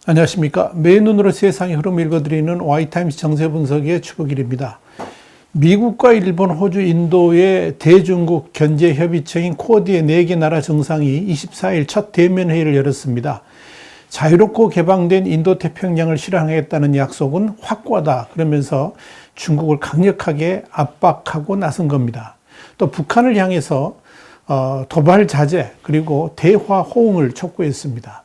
안녕하십니까. 매일 눈으로 세상의 흐름 읽어드리는 와이타임스 정세분석의 추구길입니다. 미국과 일본, 호주, 인도의 대중국 견제협의체인 쿼드의 4개 나라 정상이 24일 첫 대면회의를 열었습니다. 자유롭고 개방된 인도태평양을 실현하겠다는 약속은 확고하다. 그러면서 중국을 강력하게 압박하고 나선 겁니다. 또 북한을 향해서 도발 자제 그리고 대화 호응을 촉구했습니다.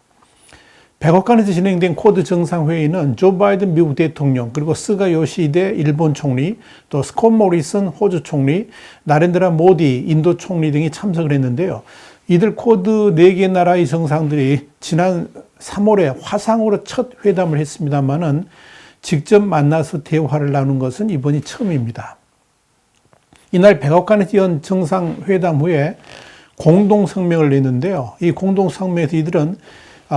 백악관에서 진행된 쿼드 정상회의는 조 바이든 미국 대통령, 그리고 스가 요시히데 일본 총리, 또 스콧 모리슨 호주 총리, 나렌드라 모디 인도 총리 등이 참석을 했는데요. 이들 쿼드 4개 나라의 정상들이 지난 3월에 화상으로 첫 회담을 했습니다만은 직접 만나서 대화를 나눈 것은 이번이 처음입니다. 이날 백악관에서 연 정상회담 후에 공동성명을 냈는데요. 이 공동성명에서 이들은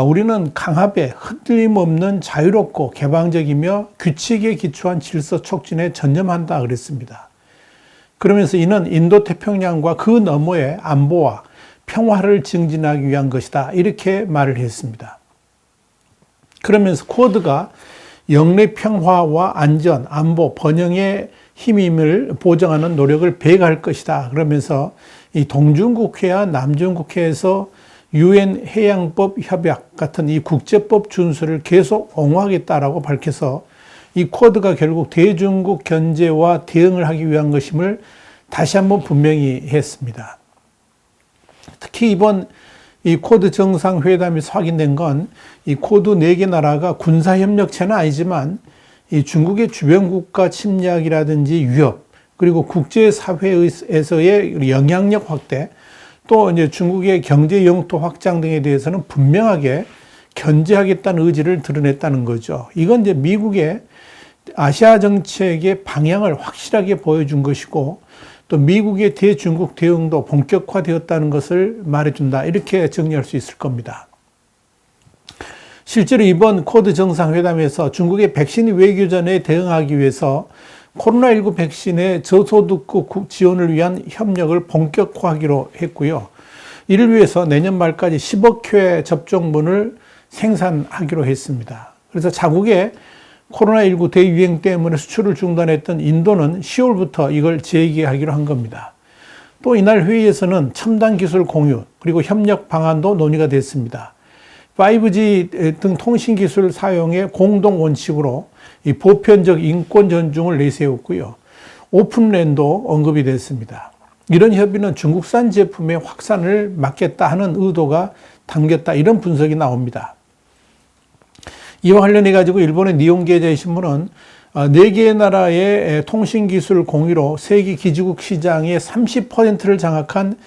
우리는 강압에 흔들림 없는 자유롭고 개방적이며 규칙에 기초한 질서 촉진에 전념한다 그랬습니다. 그러면서 이는 인도태평양과 그 너머의 안보와 평화를 증진하기 위한 것이다. 이렇게 말을 했습니다. 그러면서 쿼드가 영내 평화와 안전, 안보, 번영의 힘임을 보장하는 노력을 배가할 것이다. 그러면서 이 동중국해와 남중국해에서 UN 해양법 협약 같은 이 국제법 준수를 계속 옹호하겠다라고 밝혀서 이 쿼드가 결국 대중국 견제와 대응을 하기 위한 것임을 다시 한번 분명히 했습니다. 특히 이번 이 쿼드 정상회담에서 확인된 건 이 쿼드 4개 나라가 군사협력체는 아니지만 이 중국의 주변 국가 침략이라든지 위협, 그리고 국제사회에서의 영향력 확대, 또 이제 중국의 경제 영토 확장 등에 대해서는 분명하게 견제하겠다는 의지를 드러냈다는 거죠. 이건 이제 미국의 아시아 정책의 방향을 확실하게 보여준 것이고, 또 미국의 대중국 대응도 본격화되었다는 것을 말해준다. 이렇게 정리할 수 있을 겁니다. 실제로 이번 쿼드 정상회담에서 중국의 백신 외교전에 대응하기 위해서 코로나19 백신의 저소득국 지원을 위한 협력을 본격화하기로 했고요. 이를 위해서 내년 말까지 10억 회 접종분을 생산하기로 했습니다. 그래서 자국의 코로나19 대유행 때문에 수출을 중단했던 인도는 10월부터 이걸 재개하기로 한 겁니다. 또 이날 회의에서는 첨단 기술 공유 그리고 협력 방안도 논의가 됐습니다. 5G 등 통신기술 사용의 공동 원칙으로 이 보편적 인권 존중을 내세웠고요. 오픈랜도 언급이 됐습니다. 이런 협의는 중국산 제품의 확산을 막겠다 하는 의도가 담겼다. 이런 분석이 나옵니다. 이와 관련해 가지고 일본의 니혼게이지 신문은 4개의 나라의 통신기술 공유로 세계 기지국 시장의 30%를 장악한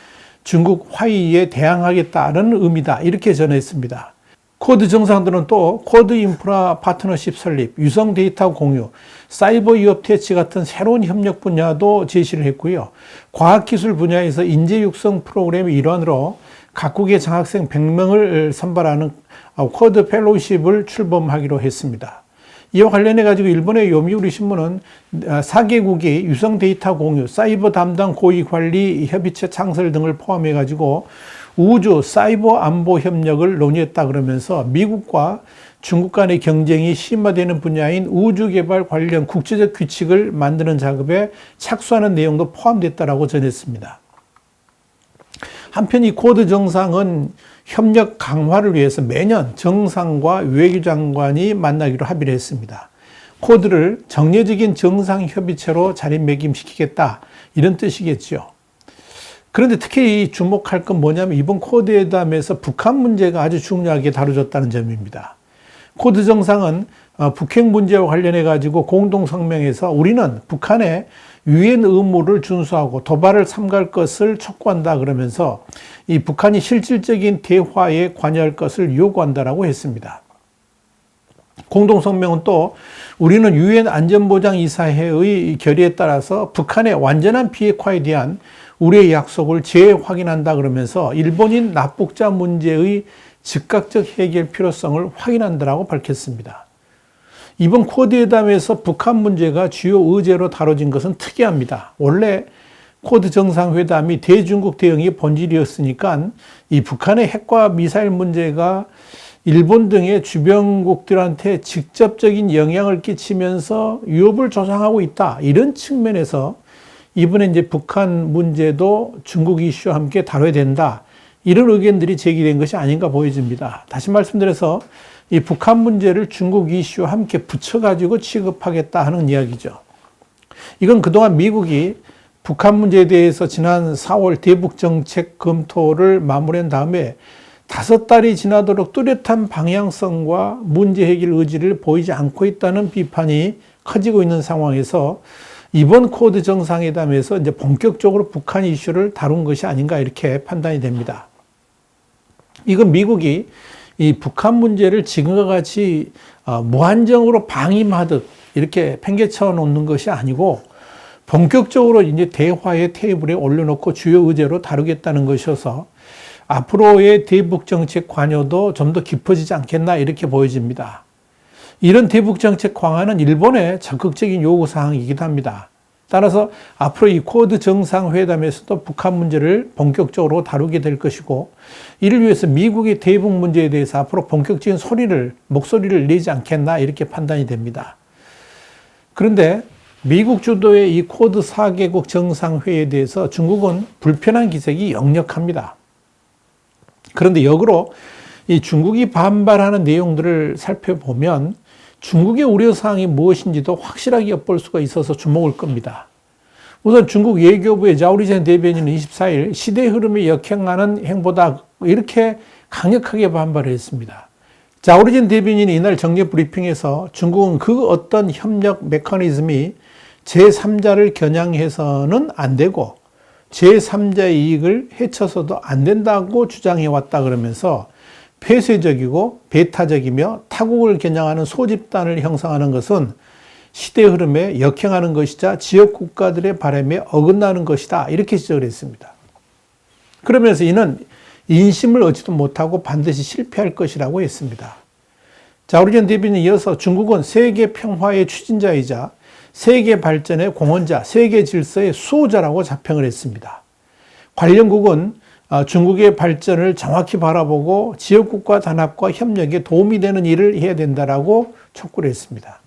중국 화이에 대항하겠다는 의미다. 이렇게 전했습니다. 쿼드 정상들은 또 쿼드 인프라 파트너십 설립, 유성 데이터 공유, 사이버 위협 퇴치 같은 새로운 협력 분야도 제시를 했고요. 과학기술 분야에서 인재 육성 프로그램의 일환으로 각국의 장학생 100명을 선발하는 쿼드 펠로우십을 출범하기로 했습니다. 이와 관련해 가지고 일본의 요미우리 신문은 4개국이 유성 데이터 공유, 사이버 담당 고위 관리 협의체 창설 등을 포함해 가지고 우주 사이버 안보 협력을 논의했다 그러면서 미국과 중국 간의 경쟁이 심화되는 분야인 우주 개발 관련 국제적 규칙을 만드는 작업에 착수하는 내용도 포함됐다라고 전했습니다. 한편 이 쿼드 정상은 협력 강화를 위해서 매년 정상과 외교장관이 만나기로 합의를 했습니다. 쿼드를 정례적인 정상협의체로 자리매김시키겠다 이런 뜻이겠죠. 그런데 특히 주목할 건 뭐냐면 이번 쿼드 회담에서 북한 문제가 아주 중요하게 다뤄졌다는 점입니다. 쿼드 정상은 북핵 문제와 관련해 가지고 공동성명에서 우리는 북한의 유엔 의무를 준수하고 도발을 삼갈 것을 촉구한다 그러면서 이 북한이 실질적인 대화에 관여할 것을 요구한다라고 했습니다. 공동성명은 또 우리는 유엔 안전보장이사회의 결의에 따라서 북한의 완전한 비핵화에 대한 우리의 약속을 재확인한다 그러면서 일본인 납북자 문제의 즉각적 해결 필요성을 확인한다라고 밝혔습니다. 이번 쿼드 회담에서 북한 문제가 주요 의제로 다뤄진 것은 특이합니다. 원래 쿼드 정상회담이 대중국 대응이 본질이었으니까 이 북한의 핵과 미사일 문제가 일본 등의 주변국들한테 직접적인 영향을 끼치면서 위협을 조장하고 있다. 이런 측면에서 이번에 이제 북한 문제도 중국 이슈와 함께 다뤄야 된다. 이런 의견들이 제기된 것이 아닌가 보여집니다. 다시 말씀드려서 이 북한 문제를 중국 이슈와 함께 붙여가지고 취급하겠다 하는 이야기죠. 이건 그동안 미국이 북한 문제에 대해서 지난 4월 대북 정책 검토를 마무리한 다음에 5달이 지나도록 뚜렷한 방향성과 문제 해결 의지를 보이지 않고 있다는 비판이 커지고 있는 상황에서 이번 쿼드 정상회담에서 이제 본격적으로 북한 이슈를 다룬 것이 아닌가 이렇게 판단이 됩니다. 이건 미국이 이 북한 문제를 지금과 같이 무한정으로 방임하듯 이렇게 팽개쳐 놓는 것이 아니고 본격적으로 이제 대화의 테이블에 올려놓고 주요 의제로 다루겠다는 것이어서 앞으로의 대북 정책 관여도 좀 더 깊어지지 않겠나 이렇게 보여집니다. 이런 대북 정책 강화는 일본의 적극적인 요구 사항이기도 합니다. 따라서 앞으로 이 쿼드 정상회담에서도 북한 문제를 본격적으로 다루게 될 것이고, 이를 위해서 미국이 대북 문제에 대해서 앞으로 본격적인 목소리를 내지 않겠나 이렇게 판단이 됩니다. 그런데 미국 주도의 이 쿼드 4개국 정상회의에 대해서 중국은 불편한 기색이 역력합니다. 그런데 역으로 이 중국이 반발하는 내용들을 살펴보면 중국의 우려사항이 무엇인지도 확실하게 엿볼 수가 있어서 주목을 겁니다. 우선 중국 외교부의 자오리젠 대변인은 24일 시대 흐름에 역행하는 행보다 이렇게 강력하게 반발을 했습니다. 자오리젠 대변인이 이날 정례 브리핑에서 중국은 그 어떤 협력 메커니즘이 제3자를 겨냥해서는 안 되고 제3자의 이익을 해쳐서도 안 된다고 주장해왔다 그러면서 폐쇄적이고 배타적이며 타국을 겨냥하는 소집단을 형성하는 것은 시대 흐름에 역행하는 것이자 지역 국가들의 바람에 어긋나는 것이다. 이렇게 지적을 했습니다. 그러면서 이는 인심을 얻지도 못하고 반드시 실패할 것이라고 했습니다. 자오리젠 대변인이 이어서 중국은 세계 평화의 추진자이자 세계 발전의 공헌자, 세계 질서의 수호자라고 자평을 했습니다. 관련국은 중국의 발전을 정확히 바라보고 지역국가 단합과 협력에 도움이 되는 일을 해야 된다라고 촉구를 했습니다.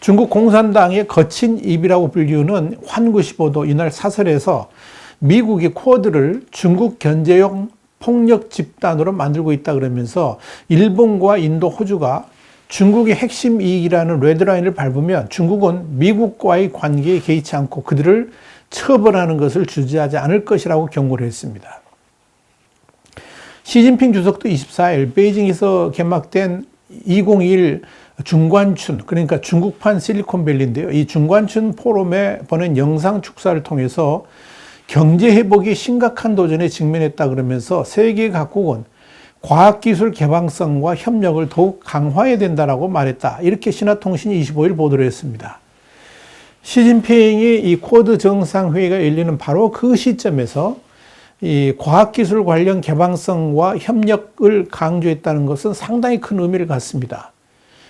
중국 공산당의 거친 입이라고 불리우는 환구15도 이날 사설에서 미국이 쿼드를 중국 견제용 폭력 집단으로 만들고 있다 그러면서 일본과 인도, 호주가 중국의 핵심 이익이라는 레드라인을 밟으면 중국은 미국과의 관계에 개의치 않고 그들을 처벌하는 것을 주저하지 않을 것이라고 경고를 했습니다. 시진핑 주석도 24일 베이징에서 개막된 2021 중관춘, 그러니까 중국판 실리콘밸리인데요. 이 중관춘 포럼에 보낸 영상 축사를 통해서 경제 회복이 심각한 도전에 직면했다 그러면서 세계 각국은 과학기술 개방성과 협력을 더욱 강화해야 된다라고 말했다. 이렇게 신화통신이 25일 보도를 했습니다. 시진핑이 이 쿼드 정상회의가 열리는 바로 그 시점에서 이 과학기술 관련 개방성과 협력을 강조했다는 것은 상당히 큰 의미를 갖습니다.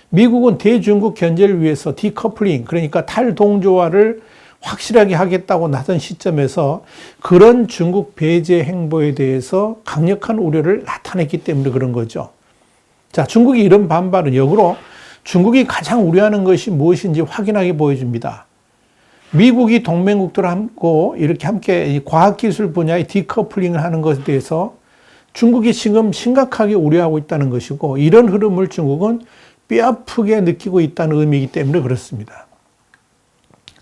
미국은 대중국 견제를 위해서 디커플링, 그러니까 탈동조화를 확실하게 하겠다고 나선 시점에서 그런 중국 배제 행보에 대해서 강력한 우려를 나타냈기 때문에 그런 거죠. 자, 중국이 이런 반발은 역으로 중국이 가장 우려하는 것이 무엇인지 확인하게 보여줍니다. 미국이 동맹국들하고 이렇게 함께 과학기술 분야의 디커플링을 하는 것에 대해서 중국이 지금 심각하게 우려하고 있다는 것이고, 이런 흐름을 중국은 뼈아프게 느끼고 있다는 의미이기 때문에 그렇습니다.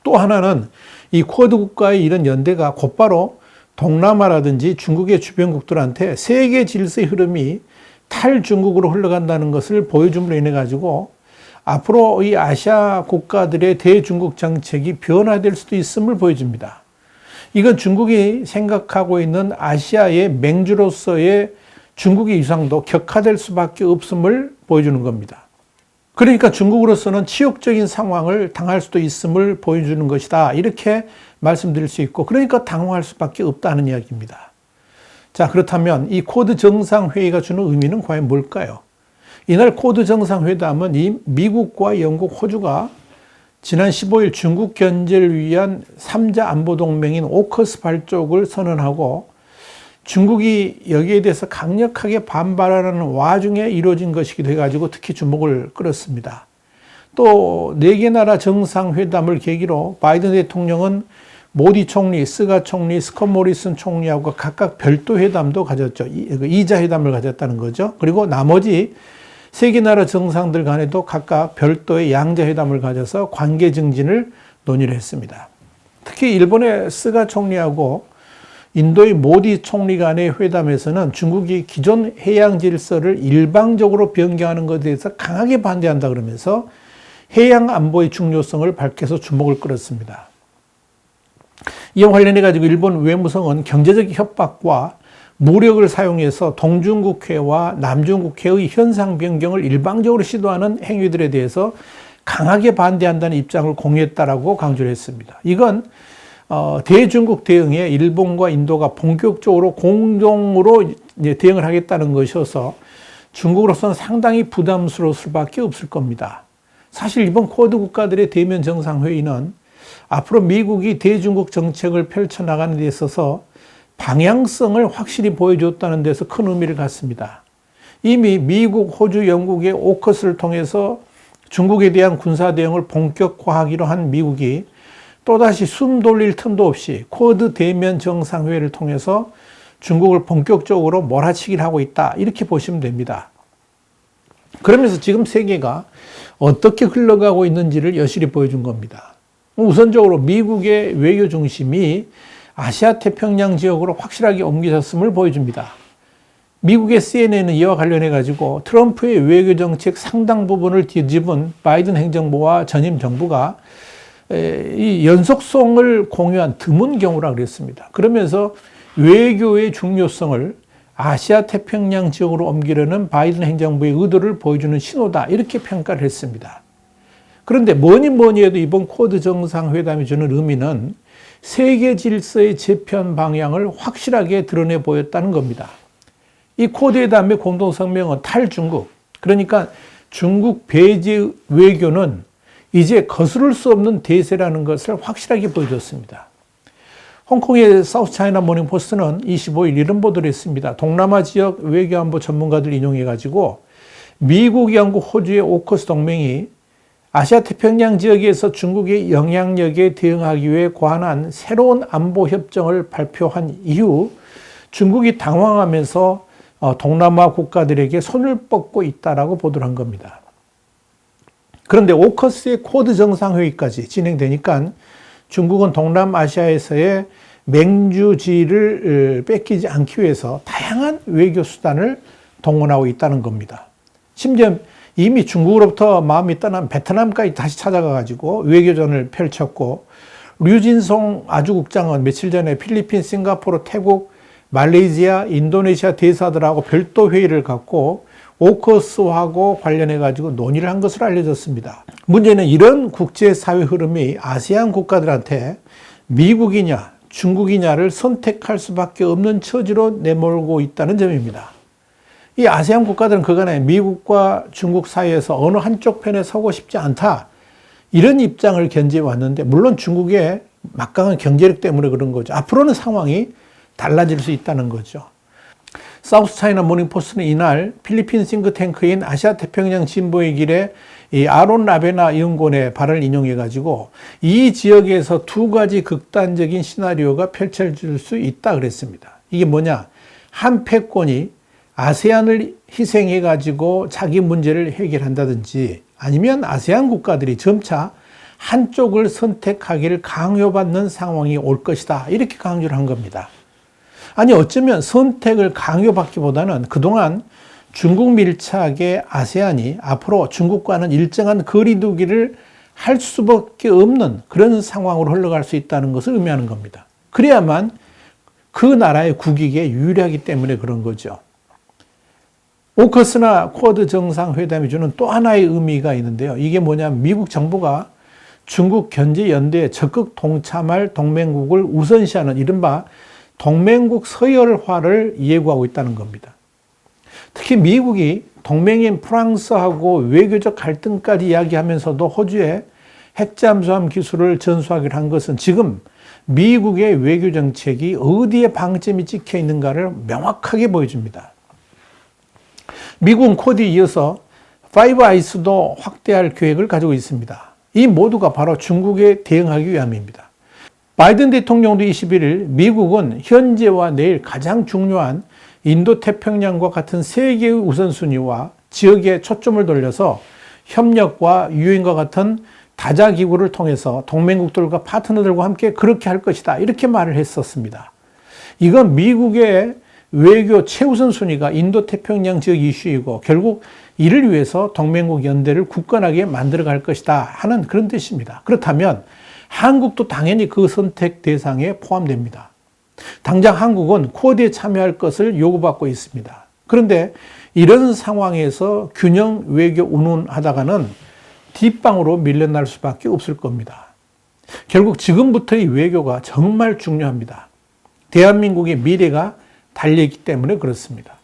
또 하나는 이 쿼드 국가의 이런 연대가 곧바로 동남아라든지 중국의 주변국들한테 세계 질서의 흐름이 탈중국으로 흘러간다는 것을 보여줌으로 인해 가지고 앞으로 이 아시아 국가들의 대중국 정책이 변화될 수도 있음을 보여줍니다. 이건 중국이 생각하고 있는 아시아의 맹주로서의 중국의 위상도 격화될 수밖에 없음을 보여주는 겁니다. 그러니까 중국으로서는 치욕적인 상황을 당할 수도 있음을 보여주는 것이다. 이렇게 말씀드릴 수 있고, 그러니까 당황할 수밖에 없다는 이야기입니다. 자, 그렇다면 이 쿼드 정상회의가 주는 의미는 과연 뭘까요? 이날 쿼드 정상회담은 이 미국과 영국, 호주가 지난 15일 중국 견제를 위한 3자 안보동맹인 오커스 발족을 선언하고 중국이 여기에 대해서 강력하게 반발하는 와중에 이루어진 것이기도 해가지고 특히 주목을 끌었습니다. 또 4개 나라 정상회담을 계기로 바이든 대통령은 모디 총리, 스가 총리, 스콧 모리슨 총리하고 각각 별도 회담도 가졌죠. 이자 회담을 가졌다는 거죠. 그리고 나머지 3개 나라 정상들 간에도 각각 별도의 양자 회담을 가져서 관계 증진을 논의를 했습니다. 특히 일본의 스가 총리하고 인도의 모디 총리 간의 회담에서는 중국이 기존 해양 질서를 일방적으로 변경하는 것에 대해서 강하게 반대한다 그러면서 해양 안보의 중요성을 밝혀서 주목을 끌었습니다. 이와 관련해 가지고 일본 외무성은 경제적 협박과 무력을 사용해서 동중국해와 남중국해의 현상 변경을 일방적으로 시도하는 행위들에 대해서 강하게 반대한다는 입장을 공유했다라고 강조를 했습니다. 이건 대중국 대응에 일본과 인도가 본격적으로 공동으로 대응을 하겠다는 것이어서 중국으로서는 상당히 부담스러울 수밖에 없을 겁니다. 사실 이번 쿼드 국가들의 대면 정상회의는 앞으로 미국이 대중국 정책을 펼쳐나가는 데 있어서 방향성을 확실히 보여줬다는 데서 큰 의미를 갖습니다. 이미 미국, 호주, 영국의 오커스를 통해서 중국에 대한 군사 대응을 본격화하기로 한 미국이 또다시 숨 돌릴 틈도 없이 쿼드 대면 정상회의를 통해서 중국을 본격적으로 몰아치기를 하고 있다. 이렇게 보시면 됩니다. 그러면서 지금 세계가 어떻게 흘러가고 있는지를 여실히 보여준 겁니다. 우선적으로 미국의 외교 중심이 아시아 태평양 지역으로 확실하게 옮겨졌음을 보여줍니다. 미국의 CNN은 이와 관련해 가지고 트럼프의 외교 정책 상당 부분을 뒤집은 바이든 행정부와 전임 정부가 이 연속성을 공유한 드문 경우라 그랬습니다. 그러면서 외교의 중요성을 아시아 태평양 지역으로 옮기려는 바이든 행정부의 의도를 보여주는 신호다. 이렇게 평가를 했습니다. 그런데 뭐니 해도 이번 쿼드 정상회담이 주는 의미는 세계 질서의 재편 방향을 확실하게 드러내 보였다는 겁니다. 이 쿼드 회담의 공동성명은 탈중국, 그러니까 중국 배제 외교는 이제 거스를 수 없는 대세라는 것을 확실하게 보여줬습니다. 홍콩의 사우스 차이나 모닝 포스트는 25일 이런 보도를 했습니다. 동남아 지역 외교안보 전문가들 인용해가지고 미국, 영국, 호주의 오커스 동맹이 아시아 태평양 지역에서 중국의 영향력에 대응하기 위해 고안한 새로운 안보 협정을 발표한 이후 중국이 당황하면서 동남아 국가들에게 손을 뻗고 있다라고 보도를 한 겁니다. 그런데 오커스의 쿼드 정상회의까지 진행되니까 중국은 동남아시아에서의 맹주지를 뺏기지 않기 위해서 다양한 외교 수단을 동원하고 있다는 겁니다. 심지어 이미 중국으로부터 마음이 떠난 베트남까지 다시 찾아가가지고 외교전을 펼쳤고, 류진송 아주국장은 며칠 전에 필리핀, 싱가포르, 태국, 말레이시아, 인도네시아 대사들하고 별도 회의를 갖고 오커스하고 관련해가지고 논의를 한 것으로 알려졌습니다. 문제는 이런 국제사회 흐름이 아세안 국가들한테 미국이냐 중국이냐를 선택할 수밖에 없는 처지로 내몰고 있다는 점입니다. 이 아세안 국가들은 그간에 미국과 중국 사이에서 어느 한쪽 편에 서고 싶지 않다, 이런 입장을 견지해 왔는데, 물론 중국의 막강한 경제력 때문에 그런 거죠. 앞으로는 상황이 달라질 수 있다는 거죠. 사우스 차이나 모닝 포스트는 이날 필리핀 싱크탱크인 아시아 태평양 진보의 길에 이 아론 라베나 연구원의 발언을 인용해가지고 이 지역에서 두 가지 극단적인 시나리오가 펼쳐질 수 있다 그랬습니다. 이게 뭐냐? 한 패권이 아세안을 희생해가지고 자기 문제를 해결한다든지, 아니면 아세안 국가들이 점차 한쪽을 선택하기를 강요받는 상황이 올 것이다. 이렇게 강조를 한 겁니다. 아니, 어쩌면 선택을 강요받기보다는 그동안 중국 밀착의 아세안이 앞으로 중국과는 일정한 거리두기를 할 수밖에 없는 그런 상황으로 흘러갈 수 있다는 것을 의미하는 겁니다. 그래야만 그 나라의 국익에 유리하기 때문에 그런 거죠. 오커스나 쿼드 정상회담이 주는 또 하나의 의미가 있는데요. 이게 뭐냐면 미국 정부가 중국 견제연대에 적극 동참할 동맹국을 우선시하는 이른바 동맹국 서열화를 예고하고 있다는 겁니다. 특히 미국이 동맹인 프랑스하고 외교적 갈등까지 이야기하면서도 호주에 핵잠수함 기술을 전수하기로 한 것은 지금 미국의 외교 정책이 어디에 방점이 찍혀 있는가를 명확하게 보여줍니다. 미국은 쿼드에 이어서 파이브 아이스도 확대할 계획을 가지고 있습니다. 이 모두가 바로 중국에 대응하기 위함입니다. 바이든 대통령도 21일 미국은 현재와 내일 가장 중요한 인도태평양과 같은 세계의 우선순위와 지역에 초점을 돌려서 협력과 유엔과 같은 다자기구를 통해서 동맹국들과 파트너들과 함께 그렇게 할 것이다. 이렇게 말을 했었습니다. 이건 미국의 외교 최우선 순위가 인도태평양 지역 이슈이고 결국 이를 위해서 동맹국 연대를 굳건하게 만들어갈 것이다 하는 그런 뜻입니다. 그렇다면 한국도 당연히 그 선택 대상에 포함됩니다. 당장 한국은 쿼드에 참여할 것을 요구받고 있습니다. 그런데 이런 상황에서 균형 외교 운운하다가는 뒷방으로 밀려날 수밖에 없을 겁니다. 결국 지금부터의 외교가 정말 중요합니다. 대한민국의 미래가 달려있기 때문에 그렇습니다.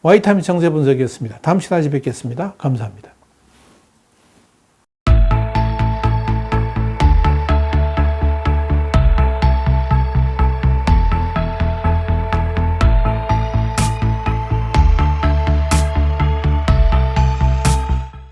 와이타임스 정세분석이었습니다. 다음 시간에 뵙겠습니다. 감사합니다.